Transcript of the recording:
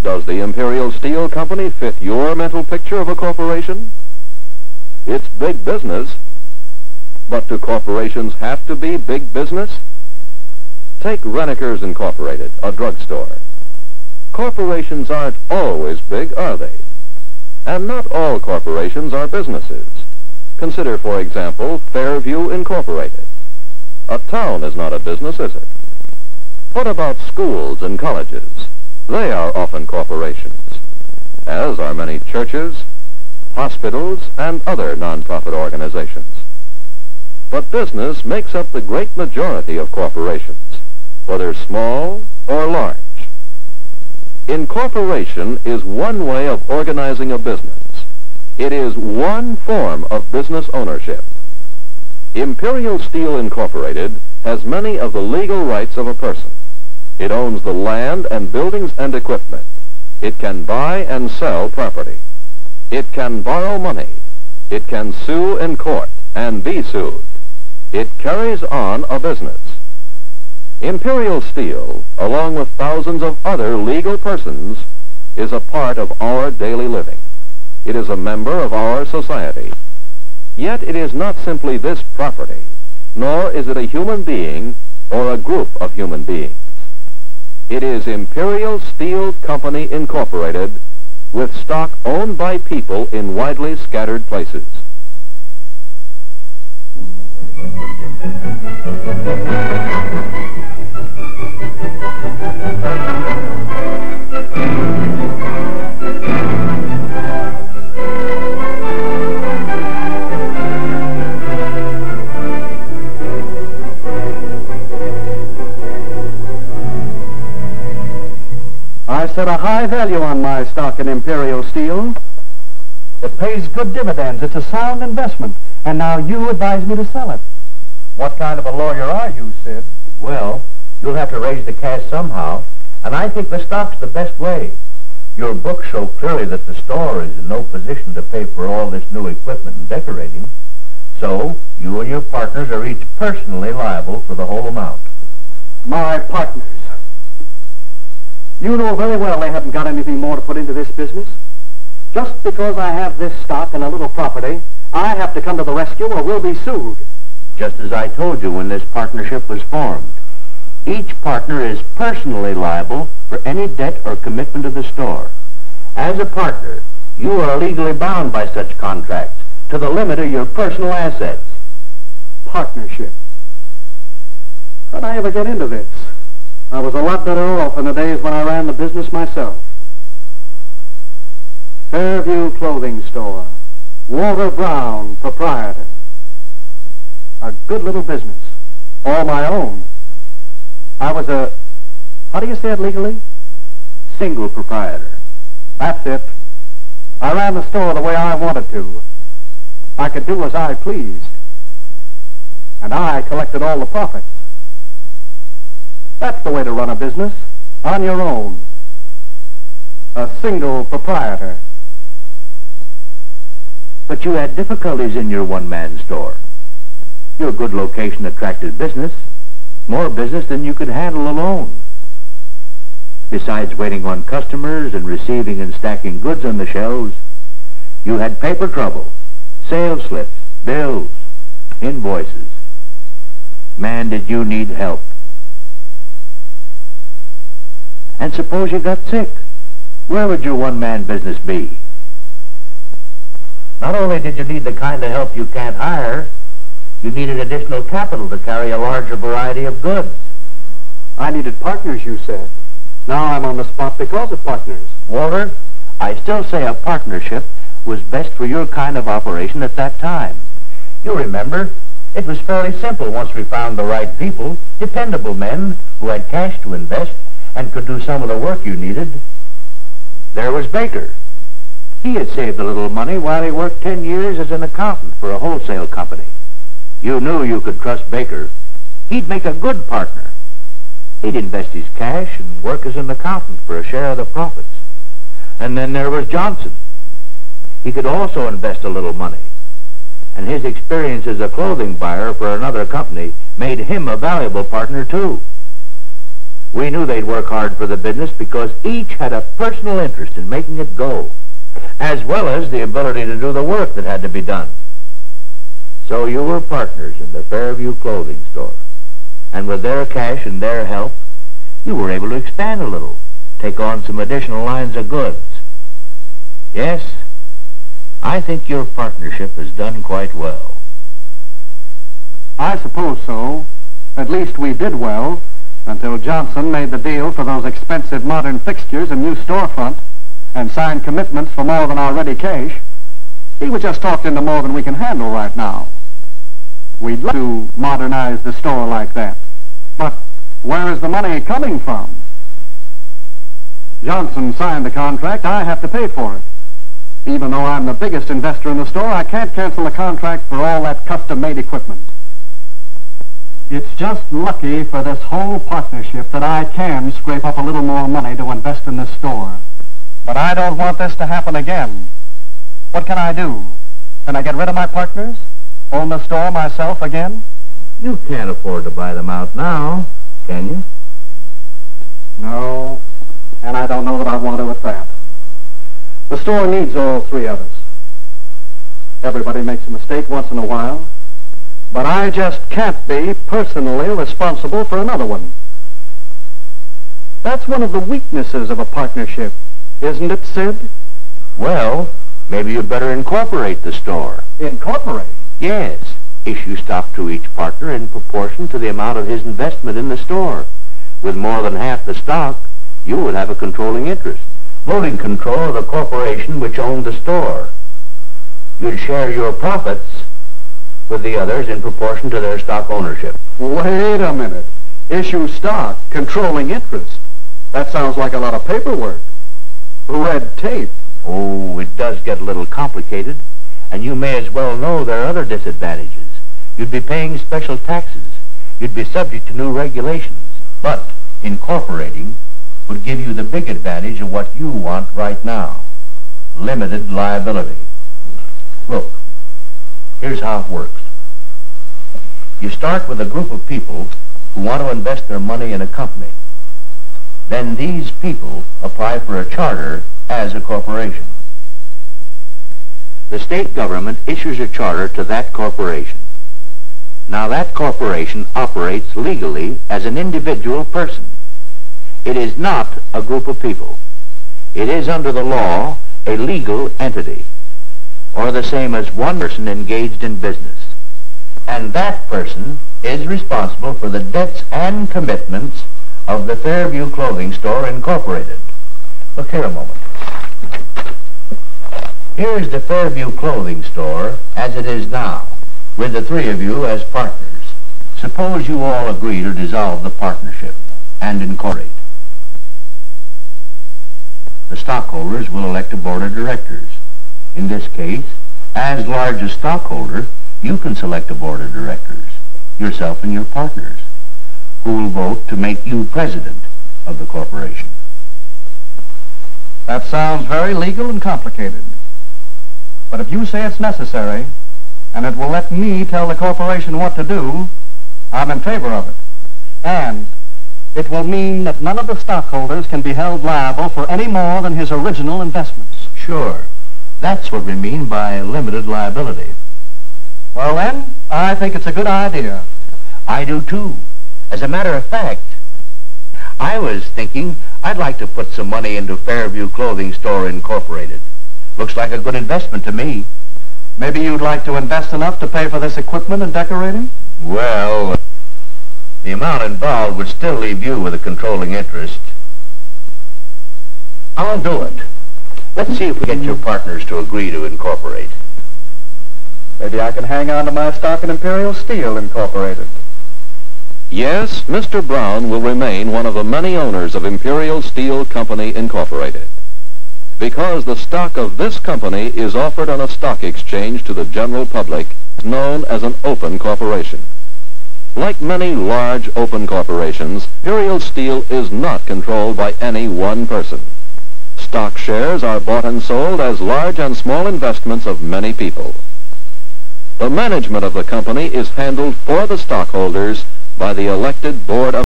Does the Imperial Steel Company fit your mental picture of a corporation? It's big business, but do corporations have to be big business? Take Renneker's Incorporated, a drugstore. Corporations aren't always big, are they? And not all corporations are businesses. Consider, for example, Fairview Incorporated. A town is not a business, is it? What about schools and colleges? They are often corporations, as are many churches, hospitals, and other non-profit organizations. But business makes up the great majority of corporations, whether small or large. Incorporation is one way of organizing a business. It is one form of business ownership. Imperial Steel Incorporated has many of the legal rights of a person. It owns the land and buildings and equipment. It can buy and sell property. It can borrow money. It can sue in court and be sued. It carries on a business. Imperial Steel, along with thousands of other legal persons, is a part of our daily living. It is a member of our society. Yet it is not simply this property, nor is it a human being or a group of human beings. It is Imperial Steel Company Incorporated, with stock owned by people in widely scattered places. I set a high value on my stock in Imperial Steel. It pays good dividends. It's a sound investment. And now you advise me to sell it. What kind of a lawyer are you, Sid? Well, you'll have to raise the cash somehow, and I think the stock's the best way. Your books show clearly that the store is in no position to pay for all this new equipment and decorating. So, you and your partners are each personally liable for the whole amount. My partners. You know very well they haven't got anything more to put into this business. Just because I have this stock and a little property, I have to come to the rescue or we'll be sued. Just as I told you when this partnership was formed. Each partner is personally liable for any debt or commitment to the store. As a partner, you are legally bound by such contracts to the limit of your personal assets. Partnership. How'd I ever get into this? I was a lot better off in the days when I ran the business myself. Fairview Clothing Store. Walter Brown, proprietor. A good little business. All my own. I was a, how do you say it legally? Single proprietor. That's it. I ran the store the way I wanted to. I could do as I pleased. And I collected all the profits. That's the way to run a business, on your own. A single proprietor. But you had difficulties in your one-man store. Your good location attracted business, more business than you could handle alone. Besides waiting on customers and receiving and stacking goods on the shelves, you had paper trouble, sales slips, bills, invoices. Man, did you need help. And suppose you got sick. Where would your one-man business be? Not only did you need the kind of help you can't hire, you needed additional capital to carry a larger variety of goods. I needed partners, you said. Now I'm on the spot because of partners. Walter, I still say a partnership was best for your kind of operation at that time. You remember, it was fairly simple once we found the right people, dependable men who had cash to invest and could do some of the work you needed. There was Baker. He had saved a little money while he worked 10 years as an accountant for a wholesale company. You knew you could trust Baker. He'd make a good partner. He'd invest his cash and work as an accountant for a share of the profits. And then there was Johnson. He could also invest a little money. And his experience as a clothing buyer for another company made him a valuable partner too. We knew they'd work hard for the business because each had a personal interest in making it go, as well as the ability to do the work that had to be done. So you were partners in the Fairview clothing store. And with their cash and their help, you were able to expand a little, take on some additional lines of goods. Yes, I think your partnership has done quite well. I suppose so. At least we did well, until Johnson made the deal for those expensive modern fixtures and new storefront, and signed commitments for more than our ready cash. He was just talked into more than we can handle right now. We'd like to modernize the store like that. But where is the money coming from? Johnson signed the contract. I have to pay for it. Even though I'm the biggest investor in the store, I can't cancel the contract for all that custom-made equipment. It's just lucky for this whole partnership that I can scrape up a little more money to invest in this store. But I don't want this to happen again. What can I do? Can I get rid of my partners? Own the store myself again? You can't afford to buy them out now, can you? No, and I don't know that I want to at that. The store needs all three of us. Everybody makes a mistake once in a while, but I just can't be personally responsible for another one. That's one of the weaknesses of a partnership, isn't it, Sid? Well, maybe you'd better incorporate the store. Incorporate? Yes. Issue stock to each partner in proportion to the amount of his investment in the store. With more than half the stock, you would have a controlling interest, voting control of the corporation which owned the store. You'd share your profits with the others in proportion to their stock ownership. Wait a minute. Issue stock, controlling interest. That sounds like a lot of paperwork. Red tape. Oh, it does get a little complicated, and you may as well know there are other disadvantages. You'd be paying special taxes. You'd be subject to new regulations. But incorporating would give you the big advantage of what you want right now. Limited liability. Look, here's how it works. You start with a group of people who want to invest their money in a company. Then these people apply for a charter as a corporation. The state government issues a charter to that corporation. Now that corporation operates legally as an individual person. It is not a group of people. It is under the law a legal entity, or the same as one person engaged in business. And that person is responsible for the debts and commitments of the Fairview Clothing Store Incorporated. Look here a moment. Here's the Fairview Clothing Store as it is now, with the three of you as partners. Suppose you all agree to dissolve the partnership and incorporate. The stockholders will elect a board of directors. In this case, as largest stockholder, you can select a board of directors, yourself and your partners, who will vote to make you president of the corporation. That sounds very legal and complicated. But if you say it's necessary, and it will let me tell the corporation what to do, I'm in favor of it. And it will mean that none of the stockholders can be held liable for any more than his original investments. Sure. That's what we mean by limited liability. Well then, I think it's a good idea. I do too. As a matter of fact, I was thinking I'd like to put some money into Fairview Clothing Store Incorporated. Looks like a good investment to me. Maybe you'd like to invest enough to pay for this equipment and decorating? Well, the amount involved would still leave you with a controlling interest. I'll do it. Let's see if we get your partners to agree to incorporate. Maybe I can hang on to my stock in Imperial Steel Incorporated. Yes, Mr. Brown will remain one of the many owners of Imperial Steel Company Incorporated, because the stock of this company is offered on a stock exchange to the general public known as an open corporation. Like many large open corporations, Imperial Steel is not controlled by any one person. Stock shares are bought and sold as large and small investments of many people. The management of the company is handled for the stockholders by the elected board of